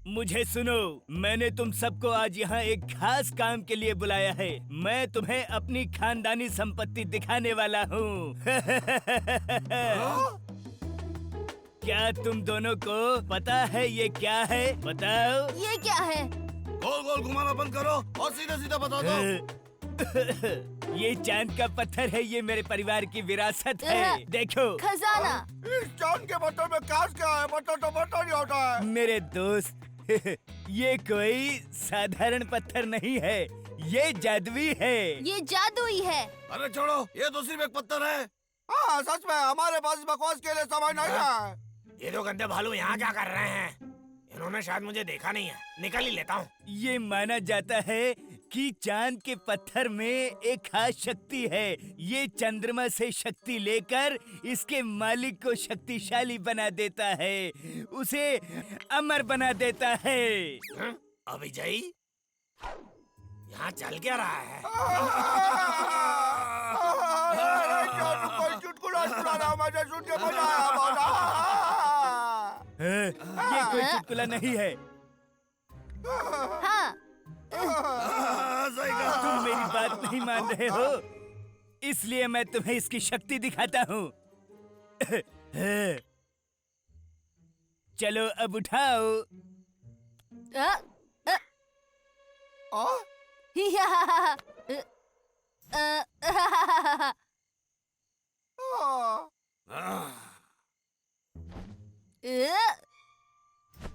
मुझे सुनो, मैंने तुम सबको आज यहाँ एक खास काम के लिए बुलाया है। मैं तुम्हें अपनी खानदानी संपत्ति दिखाने वाला हूँ। क्या तुम दोनों को पता है ये क्या है? बताओ। ये क्या है? गोल गोल घुमाना बंद करो और सीधा सीधा बता दो। ये चांद का पत्थर है, ये मेरे परिवार की विरासत है। देखो। खजाना। इस चांद के पत्थर में खास क्या है? पत्थर तो पत्थर ही होता है। मेरे दोस्त, ये कोई साधारण पत्थर नहीं है, ये जादुई है। ये जादुई है। अरे छोड़ो, ये तो सिर्फ एक पत्थर है। हाँ सच में, हमारे पास बकवास के लिए समय नहीं है। ये दो गंदे भालू यहाँ क्या कर रहे हैं? इन्होंने शायद मुझे देखा नहीं है, निकल ही लेता हूँ। ये माना जाता है कि चांद के पत्थर में एक खास शक्ति है। ये चंद्रमा से शक्ति लेकर इसके मालिक को शक्तिशाली बना देता है, उसे अमर बना देता है। अभिजय, यहाँ चल क्या रहा है? कोई चुटकुला सुना रहा, मुझे सुन के मजा आया बहुत। ये कोई चुटकुला नहीं है। हाँ। सही कहा। तुम मेरी बात नहीं मान रहे हो, इसलिए मैं तुम्हें इसकी शक्ति दिखाता हूँ। चलो अब उठाओ। अ, अ, या,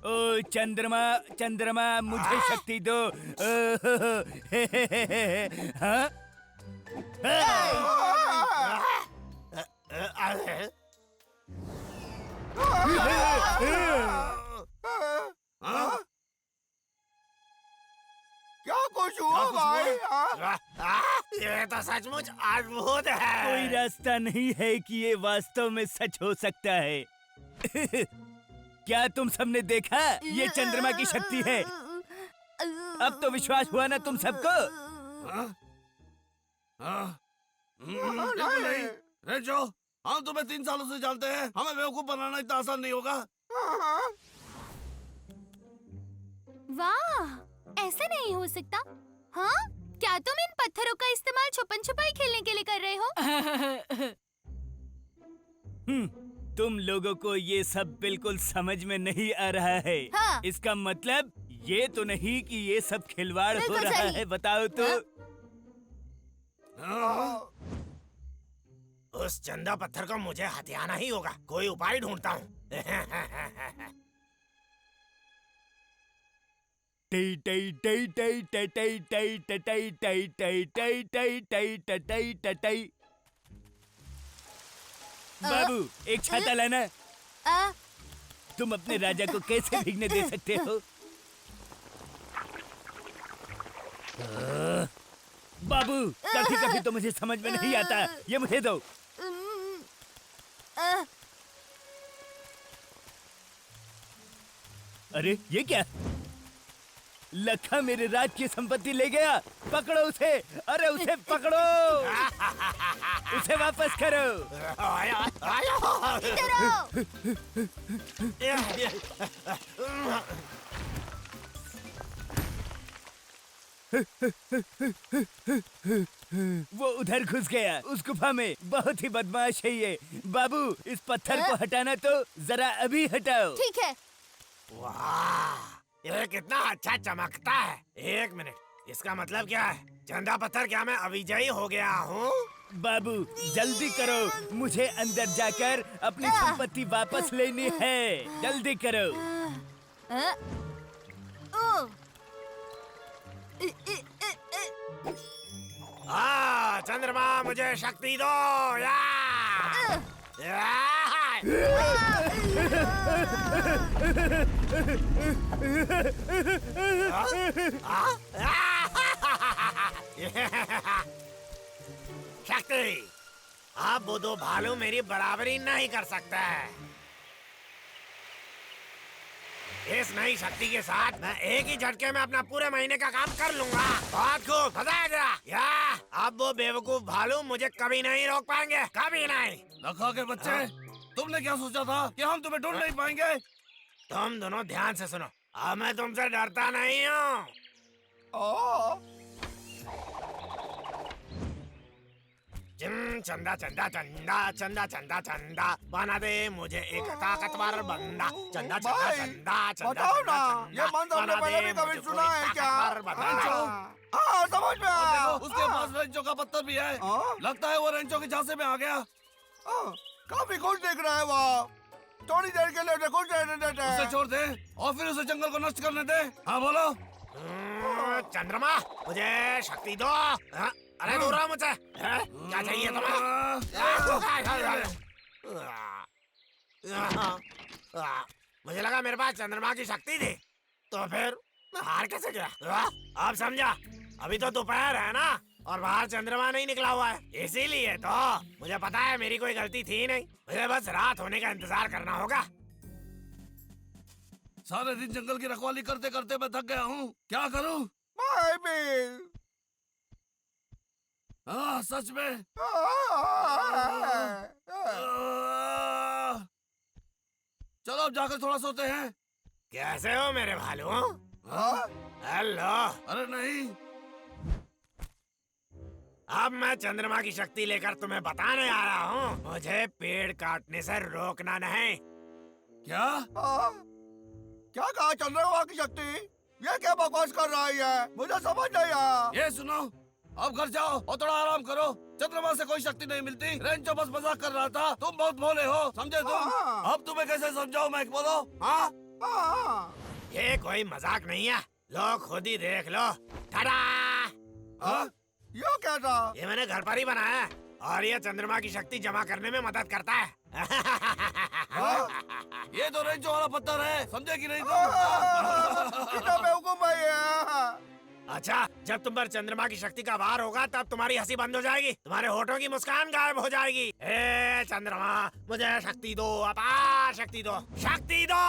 ओ चंद्रमा, चंद्रमा मुझे शक्ति दो। हाँ? क्या कुछ हुआ भाई? ये तो सचमुच अद्भुत है। कोई रास्ता नहीं है कि ये वास्तव में सच हो सकता है। क्या तुम सबने देखा? ये चंद्रमा की शक्ति है। अब तो विश्वास हुआ ना तुम सबको? नहीं, रेंचो, हम तुम्हें 3 सालों से जानते हैं। हमें बेवकूफ बनाना इतना आसान नहीं होगा। वाह, ऐसा नहीं हो सकता। हाँ, क्या तुम इन पत्थरों का इस्तेमाल छुपन छुपाई खेलने के लिए कर रहे हो? तुम लोगों को ये सब बिल्कुल समझ में नहीं आ रहा है। हाँ। इसका मतलब ये तो नहीं कि ये सब खिलवाड़ हो बिल्कुल रहा सही। है। बताओ तो। उस चंदा पत्थर को मुझे हथियाना ही होगा। कोई उपाय ढूंढता हूँ। टई टई टई टई टई टई टई टई टई टई टई टई टई टई टई। बाबू, एक छाता लाना। तुम अपने राजा को कैसे भीगने दे सकते हो? बाबू, कभी कभी तो मुझे समझ में नहीं आता। ये मुझे दो। अरे ये क्या? लखा मेरे राज की संपत्ति ले गया। पकड़ो उसे। अरे उसे पकड़ो। उसे वापस करो। इधर आओ। वो उधर घुस गया उस गुफा में। बहुत ही बदमाश है ये। बाबू, इस पत्थर को हटाना तो जरा अभी हटाओ। ठीक है। वाह, ये कितना अच्छा चमकता है। 1 मिनट, इसका मतलब क्या है? चंदा पत्थर, क्या मैं अभिजयी हो गया हूँ? बाबू जल्दी करो, मुझे अंदर जाकर अपनी संपत्ति वापस लेनी है। जल्दी करो। चंद्रमा मुझे शक्ति दो। या! शक्ति, अब वो 2 भालू मेरी बराबरी नहीं कर सकते। इस नई शक्ति के साथ मैं एक ही झटके में अपना पूरे महीने का काम कर लूंगा। बहुत खूब, बताया गया। या अब वो बेवकूफ भालू मुझे कभी नहीं रोक पाएंगे, कभी नहीं। लखा के बच्चे, तुमने क्या सोचा था कि हम तुम्हें ढूंढ नहीं पाएंगे? तुम दोनों ध्यान से सुनो। अब मैं तुमसे डरता नहीं हूँ। चंदा चंदा चंदा चंदा चंदा चंदा बना दे मुझे एक ताकतवर बंदा। चंदा चंदा भाई, चंदा चंदा बताओ ना, चंदा ये मंत्र हमने बना पहले दे भी कभी मुझे सुना कोई है क्या? ताकतवर बंदा। हाँ, समझ में आया। उसके पास रेंचो का पत्थर भी है। लगता है वो रेंचो के झांसे में आ गया। काफी खुश दिख रहा है वो। थोड़ी देर के लिए उसे खुश रहने देते उसे हैं। छोड़ दे और फिर उसे जंगल को नष्ट करने दे। हाँ बोलो। चंद्रमा मुझे शक्ति दो। अरे दूर रहो मुझसे। क्या चाहिए तुम्हें? मुझे लगा मेरे पास चंद्रमा की शक्ति थी, तो फिर मैं हार कैसे गया? अब समझा। अभी तो दोपहर है ना, और बाहर चंद्रमा नहीं निकला हुआ है, इसीलिए तो मुझे पता है मेरी कोई गलती थी नहीं। मुझे बस रात होने का इंतजार करना होगा। सारे दिन जंगल की रखवाली करते करते मैं थक गया हूँ। क्या करूँ? मैं भी। हाँ सच में। चलो अब जाकर थोड़ा सोते हैं। कैसे हो मेरे भालू? हाँ? हेलो। अरे नहीं। अब मैं चंद्रमा की शक्ति लेकर तुम्हें बताने आ रहा हूँ, मुझे पेड़ काटने से रोकना नहीं। क्या? क्या कहा चंद्रमा की शक्ति? ये क्या बकवास कर रहा है? मुझे समझ नहीं आया। ये सुनो, अब घर जाओ और थोड़ा आराम करो। चंद्रमा से कोई शक्ति नहीं मिलती। रेंचो बस मजाक कर रहा था। तुम बहुत भोले हो, समझे तुम? अब तुम्हें कैसे समझाऊं मैं, बोलो। हाँ? ये कोई मजाक नहीं है, लो खुद ही देख लो। टाडा! ये क्या था? ये मैंने घर पर ही बनाया है, और ये चंद्रमा की शक्ति जमा करने में मदद करता है। ये तो रेंचो वाला पत्थर है, समझे कि नहीं तुम? कितना बेवकूफ है ये। अच्छा, जब तुम पर चंद्रमा की शक्ति का वार होगा तब तुम्हारी हंसी बंद हो जाएगी, तुम्हारे होठों की मुस्कान गायब हो जाएगी। ए चंद्रमा, मुझे शक्ति दो, अपार शक्ति दो, शक्ति दो।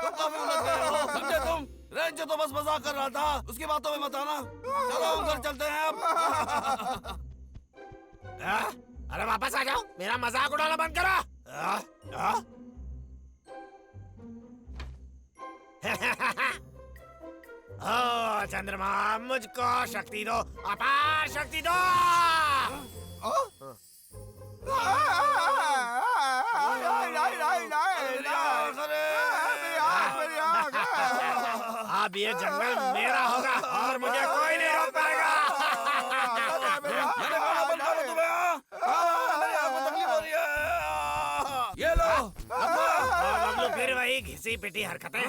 तुम काफी उलझ गए हो, समझे तुम? रेंचो तो बस मजाक कर रहा था, उसकी बातों में मत आना। चलो हम घर चलते हैं अब। अरे वापस आ जाओ, मेरा मजाक उड़ाना बंद करो। ओ चंद्रमा, मुझको शक्ति दो, अपार शक्ति दो। अब ये जंगल मेरा होगा और मुझे कोई नहीं रोक पाएगा। मैंने कहा बंद करो तुम्हें। मेरी आँख में तकलीफ हो रही है। ये लो। और हम लोग फिर वही घिसी पिटी हरकतें।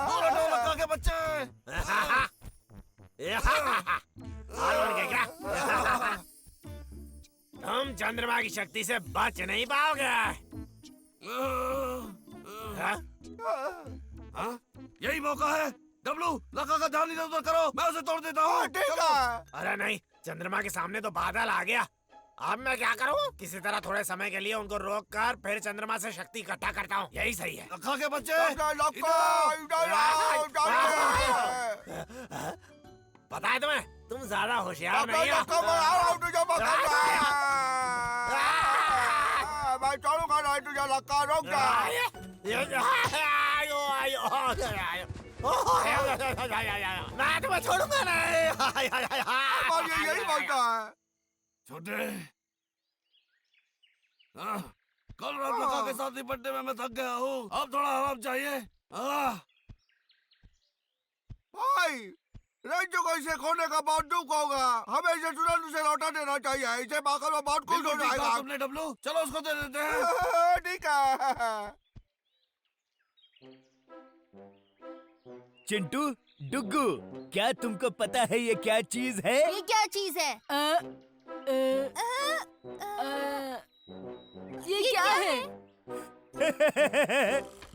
दूर हटो लड़का के बच्चे। और उड़ गए क्या? तुम चंद्रमा की शक्ति से बच नहीं पाओगे। हाँ? यही मौका है। डब्लू, लड़का का ध्यान इधर उधर करो, मैं उसे तोड़ देता हूँ। अरे नहीं, चंद्रमा के सामने तो बादल आ गया। अब मैं क्या करूं? किसी तरह थोड़े समय के लिए उनको रोक कर फिर चंद्रमा से शक्ति इकट्ठा करता हूँ, यही सही है। लड़का के बच्चे पता है तुम्हें, तुम ज्यादा होशियार नहीं हो। मैं चलूंगा नहीं, तुझे लक्का रोक जा। मैं तुम्हें छोड़ूंगा नहीं। यही बोलता है। छोटे, कल रात लड़का के साथ निपटने में मैं थक गया हूँ, अब थोड़ा आराम चाहिए। भाई, रेंचो को इसे खोने का बहुत दुख होगा। हमें इसे तुरंत उसे लौटा देना चाहिए। इसे पाकर वो बहुत खुश हो बिल्कुल ठीक जाएगा। कहा तुमने डब्लू, चलो उसको दे देते हैं। ठीक है। चिंटू, डुग्गू, क्या तुमको पता है ये क्या चीज है? ये क्या चीज है? ये क्या है?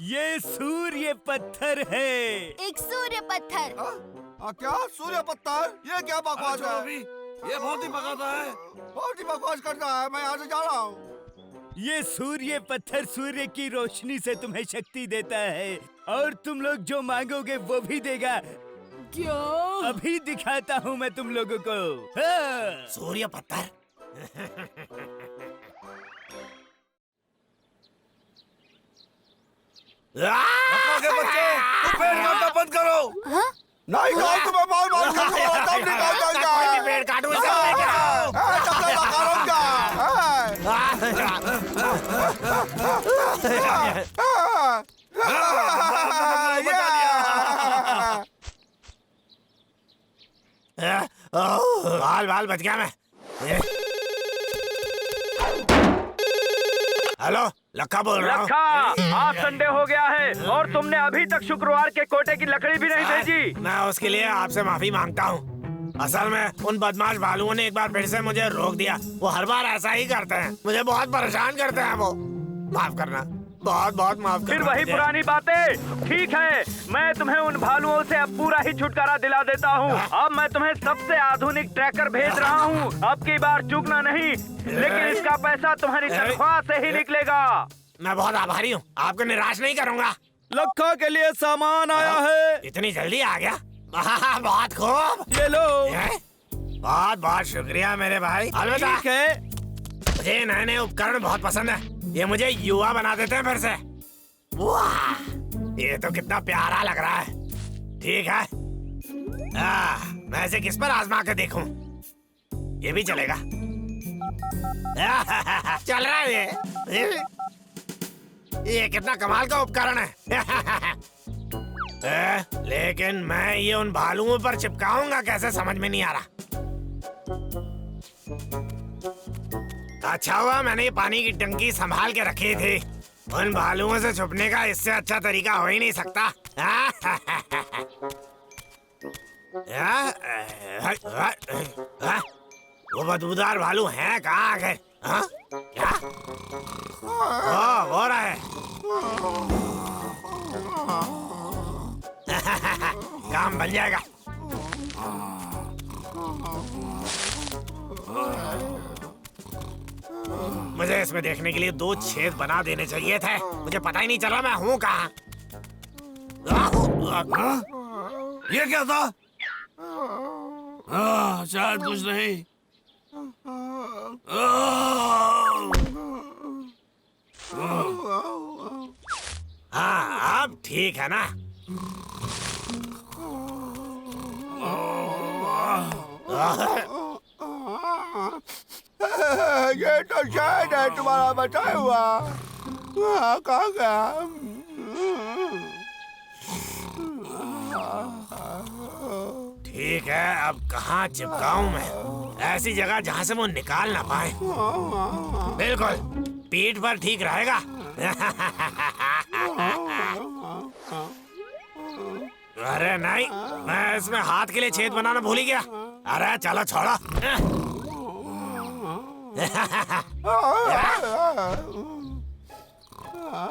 ये सूर्य पत्थर है। एक सूर्य पत्थर। क्या सूर्य पत्थर? ये क्या बकवास छोड़ो है? अभी, ये बहुत ही पकाता है। बहुत ही बकवास करता है। मैं यहाँ से जा रहा हूँ। ये सूर्य पत्थर सूर्य की रोशनी से तुम्हें शक्ति देता है, और तुम लोग जो मांगोगे वो भी देगा। क्या? अभी दिखाता हूँ मैं तुम लोगों को। हाँ। सूर्य पत्थर। लखा के बच्चे, तुम पेड़ काटना बंद करो। हाँ? नहीं तो तुम्हें मार मार के तुम्हारा दम निकाल देंगे। कोई भी पेड़ काटूं इससे लेके आओ। चक्कर लगा रहूंगा। बाल बाल बच गया मैं। हेलो, लक्का बोल रहा हूँ। लखा, आज संडे हो गया है और तुमने अभी तक शुक्रवार के कोटे की लकड़ी भी नहीं भेजी। मैं उसके लिए आपसे माफी मांगता हूँ। असल में उन बदमाश भालुओं ने एक बार फिर से मुझे रोक दिया। वो हर बार ऐसा ही करते हैं, मुझे बहुत परेशान करते हैं वो। माफ करना, बहुत बहुत माफ करना। फिर वही मुझे। पुरानी बातें। ठीक है, मैं तुम्हें उन भालुओं से अब पूरा ही छुटकारा दिला देता हूँ। अब मैं तुम्हें सबसे आधुनिक ट्रैकर भेज रहा हूँ। अब की बार चूकना नहीं, लेकिन इसका पैसा तुम्हारी तनख्वाह से ही निकलेगा। मैं बहुत आभारी हूँ, आपको निराश नहीं करूँगा। लखा के लिए सामान आया है। इतनी जल्दी आ गया? बहुत खूब। ये लो। बहुत बहुत शुक्रिया मेरे भाई। अलविदा। ठीक है। मुझे नए नए उपकरण बहुत पसंद है। ये मुझे युवा बना देते हैं फिर से। वाह, ये तो कितना प्यारा लग रहा है। ठीक है, मैं इसे किस पर आजमा के देखूं? ये भी चलेगा। चल रहा है ये कितना कमाल का उपकरण है। लेकिन मैं ये उन भालुओं पर चिपकाऊंगा कैसे, समझ में नहीं आ रहा। अच्छा हुआ मैंने ये पानी की टंकी संभाल के रखी थी। उन भालुओं से छुपने का इससे अच्छा तरीका हो ही नहीं सकता। वो बदबूदार भालू हैं कहाँ आ गए? क्या? हो रहा है। काम बन जाएगा। मुझे इसमें देखने के लिए 2 छेद बना देने चाहिए थे। मुझे पता ही नहीं चला मैं हूँ कहाँ। ये क्या था? शायद कुछ नहीं। हाँ, अब ठीक है ना? ये तो शायद है तुम्हारा बचाया हुआ। कहाँ गया? ठीक है, अब कहाँ चिपकाऊं मैं? ऐसी जगह जहाँ से वो निकाल ना पाए। बिल्कुल, पीठ पर ठीक रहेगा। अरे नहीं, मैं इसमें हाथ के लिए छेद बनाना भूल ही गया। अरे चलो छोड़ो।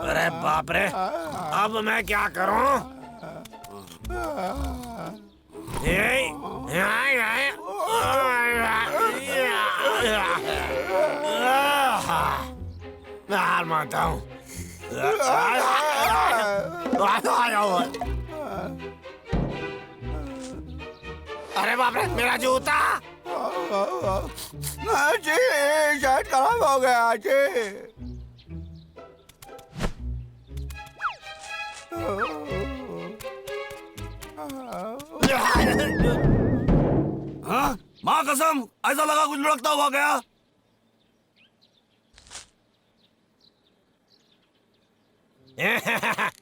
अरे बाप रे, अब मैं क्या करूं? मैं हार मानता हूँ। अरे बाप रे, मेरा जूता। जी शायद खराब हो गया जी। हाँ? माँ कसम, ऐसा लगा कुछ लुढ़कता हुआ गया।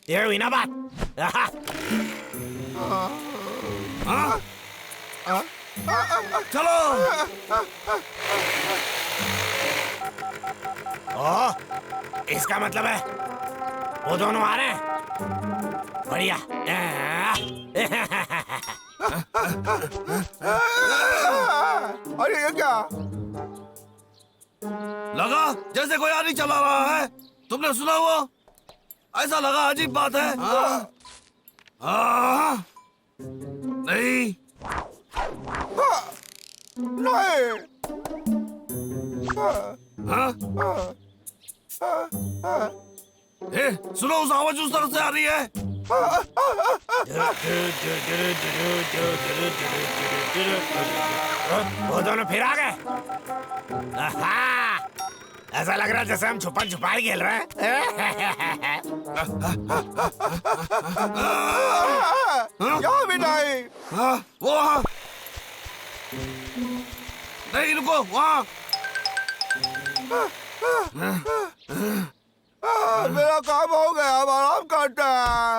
ये हुई ना बात। हाँ? चलो। ओह, इसका मतलब है वो दोनों आ रहे हैं। बढ़िया। अरे ये क्या? लगा जैसे कोई आदमी चला रहा है। तुमने सुना वो? ऐसा लगा अजीब बात है। नहीं। नहीं। सुनो, उस आवाज उस तरफ से आ रही है। वो दोनों फिर आ गए। ऐसा लग रहा है जैसे हम छुपन छुपाई खेल रहे हैं। यहाँ भी नहीं। हाँ, वो वहाँ नहीं, रुको वहाँ। मेरा काम हो गया, अब आराम करते हैं।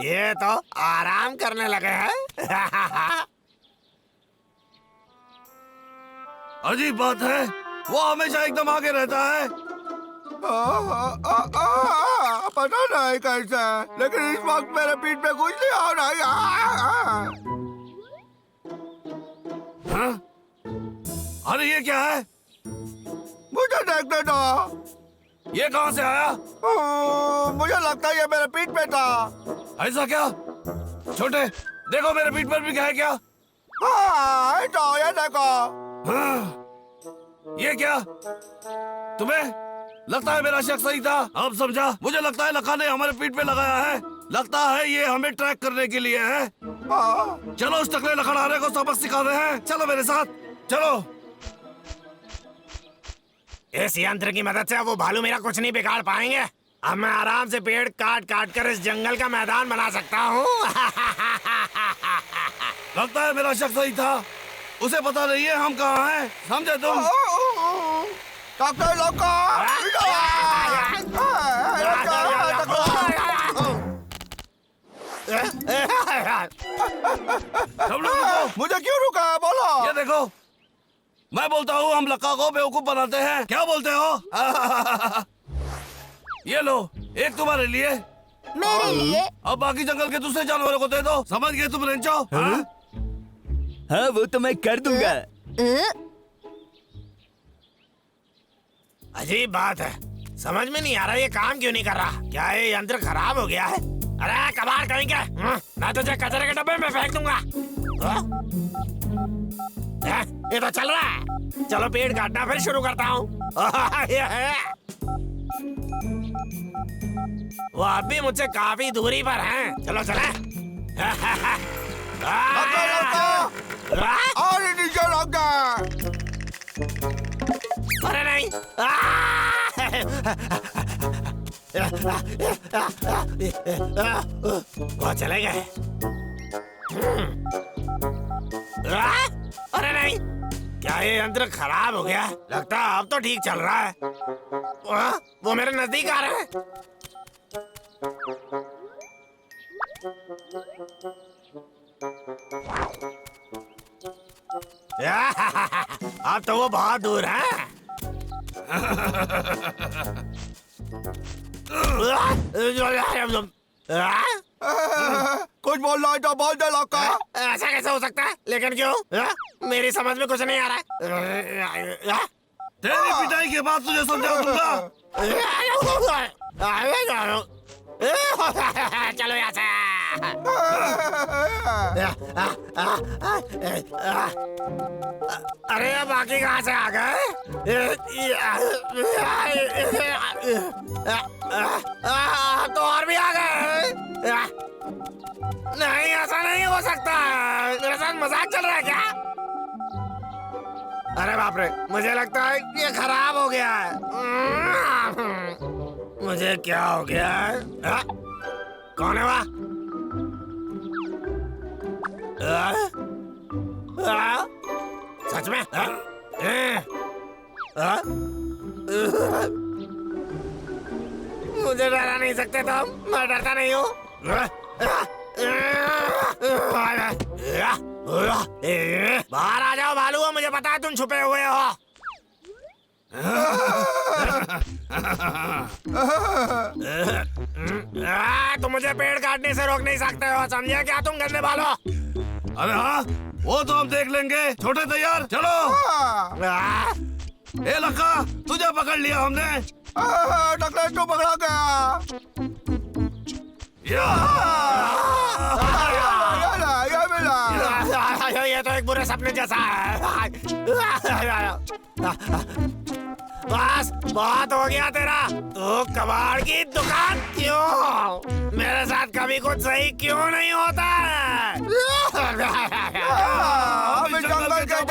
ये तो आराम करने लगे हैं। अजीब बात है, वो हमेशा एकदम आगे रहता है। पता नहीं कैसे, लेकिन इस वक्त मेरे पीठ पे कुछ नहीं हो रहा है। हाँ? अरे ये क्या है? मुझे देखने दो। ये कहाँ से आया? मुझे लगता है ये मेरे पीठ पे था। ऐसा क्या? छोटे, देखो मेरे पीठ पर भी क्या है क्या? हाँ, ये देखो। हाँ, ये क्या? तुम्हें लगता है मेरा शक सही था? अब समझा। मुझे लगता है लखा ने हमारे पीठ पे लगाया है। लगता है ये हमें ट्रैक करने के लिए है। चलो उस टकले लखड़ाने को सबक सिखा रहे हैं। चलो मेरे साथ, चलो। इस यंत्र की मदद से वो भालू मेरा कुछ नहीं बिगाड़ पाएंगे। अब मैं आराम से पेड़ काट काट कर इस जंगल का मैदान बना सकता हूँ। लगता है मेरा शक सही था। उसे पता नहीं है हम कहाँ हैं। समझे तुम? डॉक्टर लोका, सब लोग रुको। मुझे क्यों रुका है, बोलो। ये देखो, मैं बोलता हूँ हम लक्का को बेवकूफ बनाते हैं। क्या बोलते हो? ये लो, एक तुम्हारे लिए, मेरे लिए। अब बाकी जंगल के दूसरे जानवरों को दे दो। समझ गए तुम रेंचो? हाँ? हाँ, वो तो मैं कर दूंगा। अजीब बात है, समझ में नहीं आ रहा ये काम क्यों नहीं कर रहा। क्या ये यंत्र खराब हो गया है? अरे कबाड़ कहीं क्या? मैं तुझे कचरे के डब्बे में फेंक दूंगा। ये तो चल रहा है। चलो पेड़ काटना फिर शुरू करता हूँ। वो अब भी मुझसे काफी दूरी पर हैं। चलो चले। और नीचे लग गया। अरे नहीं। वो चले गए। अरे नहीं, क्या ये यंत्र खराब हो गया? लगता है अब तो ठीक चल रहा है। वो मेरे नजदीक आ रहे हैं। अब तो वो बहुत दूर है। कुछ बोल रहा है तो बोल दे लोका। ऐसा कैसे हो सकता है? लेकिन क्यों? मेरी समझ में कुछ नहीं आ रहा है। तेरी पिटाई के बाद तुझे समझा दूंगा। चलो यहाँ से। अरे बाकी कहाँ से आ गए? तो और भी आ गए। नहीं, ऐसा नहीं हो सकता। मेरे साथ मजाक चल रहा है क्या? अरे बाप रे, मुझे लगता है ये खराब हो गया है। मुझे क्या हो गया है? कौन है वहाँ? सच में? मुझे डरा नहीं सकते तुम? मैं डरता नहीं हूँ। बाहर आ जाओ भालू, मुझे पता है तुम छुपे हुए हो। तुम मुझे पेड़ काटने से रोक नहीं सकते हो, समझे क्या तुम गंदे बालो? अरे हाँ, वो तो हम देख लेंगे। छोटे तैयार, चलो। ए लक्का, तुझे पकड़ लिया हमने। डॉक्टर तो पकड़ा गया। ये तो एक बुरे सपने जैसा है। बस बहुत हो गया तेरा। तू कबाड़ की दुकान क्यों? मेरे साथ कभी कुछ सही क्यों नहीं होता है? हमें जंगल के